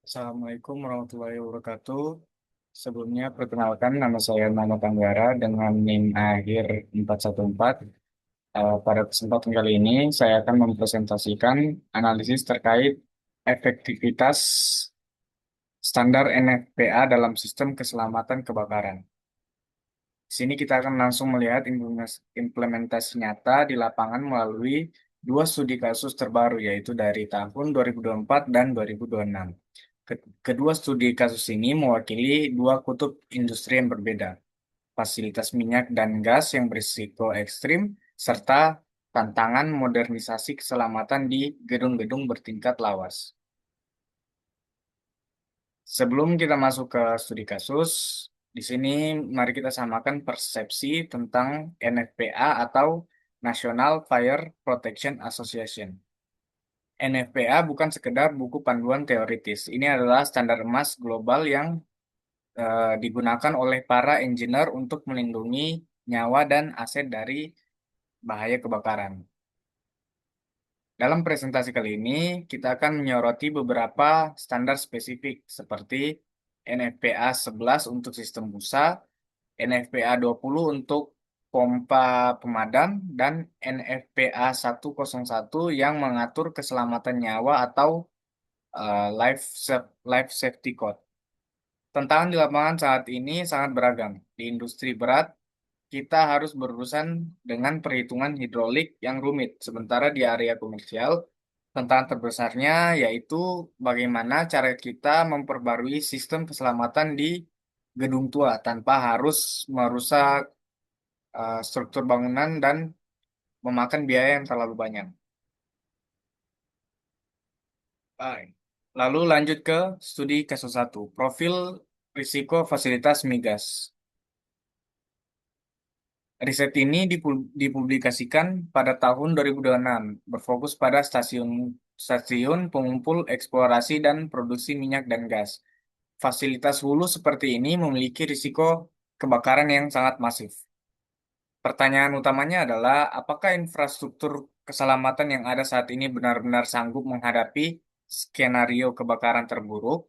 Assalamualaikum warahmatullahi wabarakatuh. Sebelumnya, perkenalkan nama saya Muhammad Anggara dengan NIM akhir 414. Pada kesempatan kali ini, saya akan mempresentasikan analisis terkait efektivitas standar NFPA dalam sistem keselamatan kebakaran. Di sini kita akan langsung melihat implementasi nyata di lapangan melalui dua studi kasus terbaru, yaitu dari tahun 2024 dan 2026. Kedua studi kasus ini mewakili dua kutub industri yang berbeda, fasilitas minyak dan gas yang berisiko ekstrim, serta tantangan modernisasi keselamatan di gedung-gedung bertingkat lawas. Sebelum kita masuk ke studi kasus, di sini mari kita samakan persepsi tentang NFPA atau National Fire Protection Association. NFPA bukan sekedar buku panduan teoritis. Ini adalah standar emas global yang digunakan oleh para engineer untuk melindungi nyawa dan aset dari bahaya kebakaran. Dalam presentasi kali ini, kita akan menyoroti beberapa standar spesifik seperti NFPA 11 untuk sistem busa, NFPA 20 untuk pompa pemadam, dan NFPA 101 yang mengatur keselamatan nyawa atau life safety code. Tantangan di lapangan saat ini sangat beragam. Di industri berat, kita harus berurusan dengan perhitungan hidrolik yang rumit. Sementara di area komersial, tantangan terbesarnya yaitu bagaimana cara kita memperbarui sistem keselamatan di gedung tua tanpa harus merusak struktur bangunan dan memakan biaya yang terlalu banyak. Baik. Lalu lanjut ke studi kasus satu, profil risiko fasilitas migas. Riset ini dipublikasikan pada tahun 2026, berfokus pada stasiun pengumpul eksplorasi dan produksi minyak dan gas. Fasilitas hulu seperti ini memiliki risiko kebakaran yang sangat masif. Pertanyaan utamanya adalah, apakah infrastruktur keselamatan yang ada saat ini benar-benar sanggup menghadapi skenario kebakaran terburuk?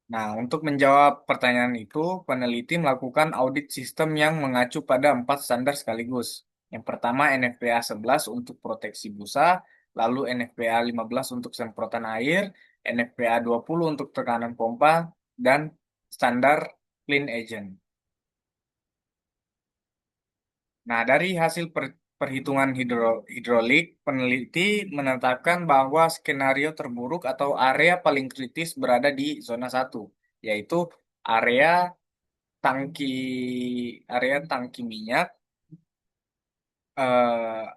Nah, untuk menjawab pertanyaan itu, peneliti melakukan audit sistem yang mengacu pada empat standar sekaligus. Yang pertama, NFPA 11 untuk proteksi busa, lalu NFPA 15 untuk semprotan air, NFPA 20 untuk tekanan pompa, dan standar clean agent. Nah, dari hasil perhitungan hidrolik, peneliti menetapkan bahwa skenario terburuk atau area paling kritis berada di zona satu, yaitu area tangki tangki minyak.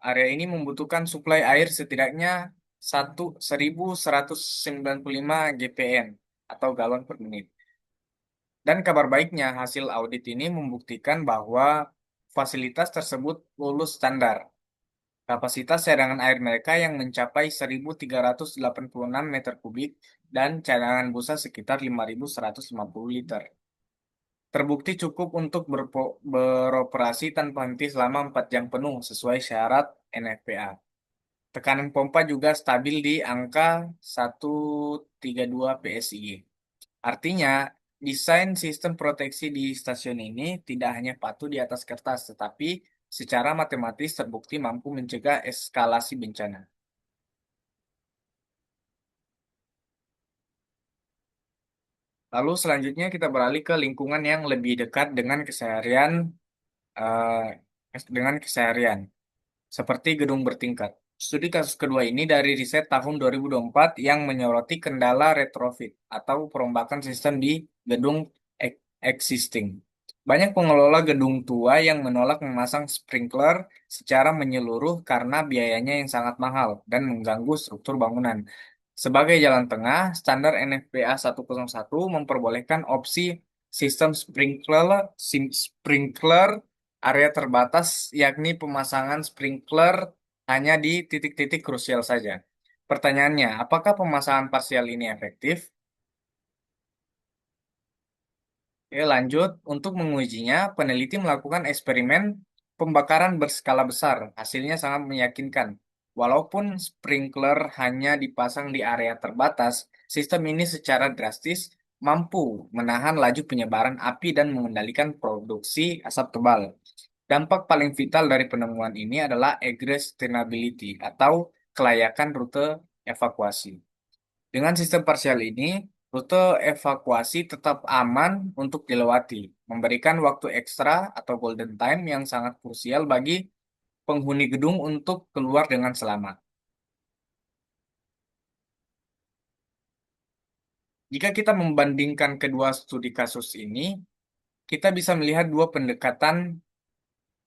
Area ini membutuhkan suplai air setidaknya 1.195 GPM atau galon per menit. Dan kabar baiknya, hasil audit ini membuktikan bahwa fasilitas tersebut lulus standar. Kapasitas cadangan air mereka yang mencapai 1.386 meter kubik dan cadangan busa sekitar 5.150 liter. Terbukti cukup untuk beroperasi tanpa henti selama 4 jam penuh sesuai syarat NFPA. Tekanan pompa juga stabil di angka 132 PSI. Artinya, desain sistem proteksi di stasiun ini tidak hanya patuh di atas kertas, tetapi secara matematis terbukti mampu mencegah eskalasi bencana. Lalu selanjutnya kita beralih ke lingkungan yang lebih dekat dengan keseharian, seperti gedung bertingkat. Studi kasus kedua ini dari riset tahun 2024 yang menyoroti kendala retrofit atau perombakan sistem di gedung existing. Banyak pengelola gedung tua yang menolak memasang sprinkler secara menyeluruh karena biayanya yang sangat mahal dan mengganggu struktur bangunan. Sebagai jalan tengah, standar NFPA 101 memperbolehkan opsi sistem sprinkler area terbatas, yakni pemasangan sprinkler hanya di titik-titik krusial saja. Pertanyaannya, apakah pemasangan parsial ini efektif? Oke, lanjut. Untuk mengujinya, peneliti melakukan eksperimen pembakaran berskala besar. Hasilnya sangat meyakinkan. Walaupun sprinkler hanya dipasang di area terbatas, sistem ini secara drastis mampu menahan laju penyebaran api dan mengendalikan produksi asap tebal. Dampak paling vital dari penemuan ini adalah egress sustainability atau kelayakan rute evakuasi. Dengan sistem parsial ini, rute evakuasi tetap aman untuk dilewati, memberikan waktu ekstra atau golden time yang sangat krusial bagi penghuni gedung untuk keluar dengan selamat. Jika kita membandingkan kedua studi kasus ini, kita bisa melihat dua pendekatan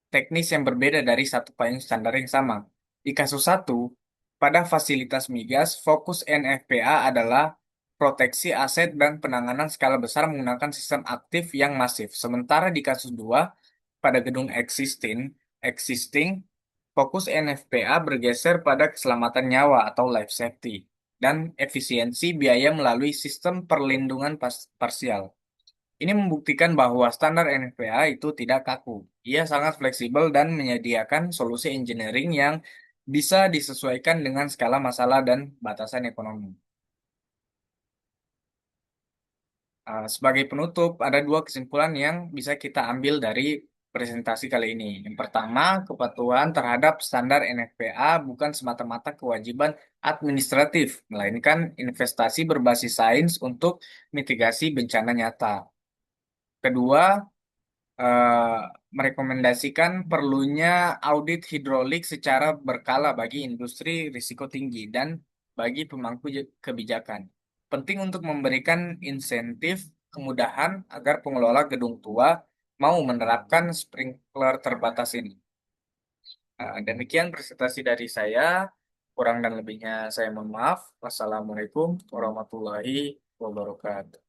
teknis yang berbeda dari satu payung standar yang sama. Di kasus satu, pada fasilitas migas, fokus NFPA adalah proteksi aset dan penanganan skala besar menggunakan sistem aktif yang masif. Sementara di kasus dua, pada gedung existing, fokus NFPA bergeser pada keselamatan nyawa atau life safety dan efisiensi biaya melalui sistem perlindungan parsial. Ini membuktikan bahwa standar NFPA itu tidak kaku. Ia sangat fleksibel dan menyediakan solusi engineering yang bisa disesuaikan dengan skala masalah dan batasan ekonomi. Sebagai penutup, ada dua kesimpulan yang bisa kita ambil dari presentasi kali ini. Yang pertama, kepatuhan terhadap standar NFPA bukan semata-mata kewajiban administratif, melainkan investasi berbasis sains untuk mitigasi bencana nyata. Kedua, eh, merekomendasikan perlunya audit hidrolik secara berkala bagi industri risiko tinggi dan bagi pemangku kebijakan. Penting untuk memberikan insentif kemudahan agar pengelola gedung tua mau menerapkan sprinkler terbatas ini. Demikian presentasi dari saya. Kurang dan lebihnya saya mohon maaf. Wassalamualaikum warahmatullahi wabarakatuh.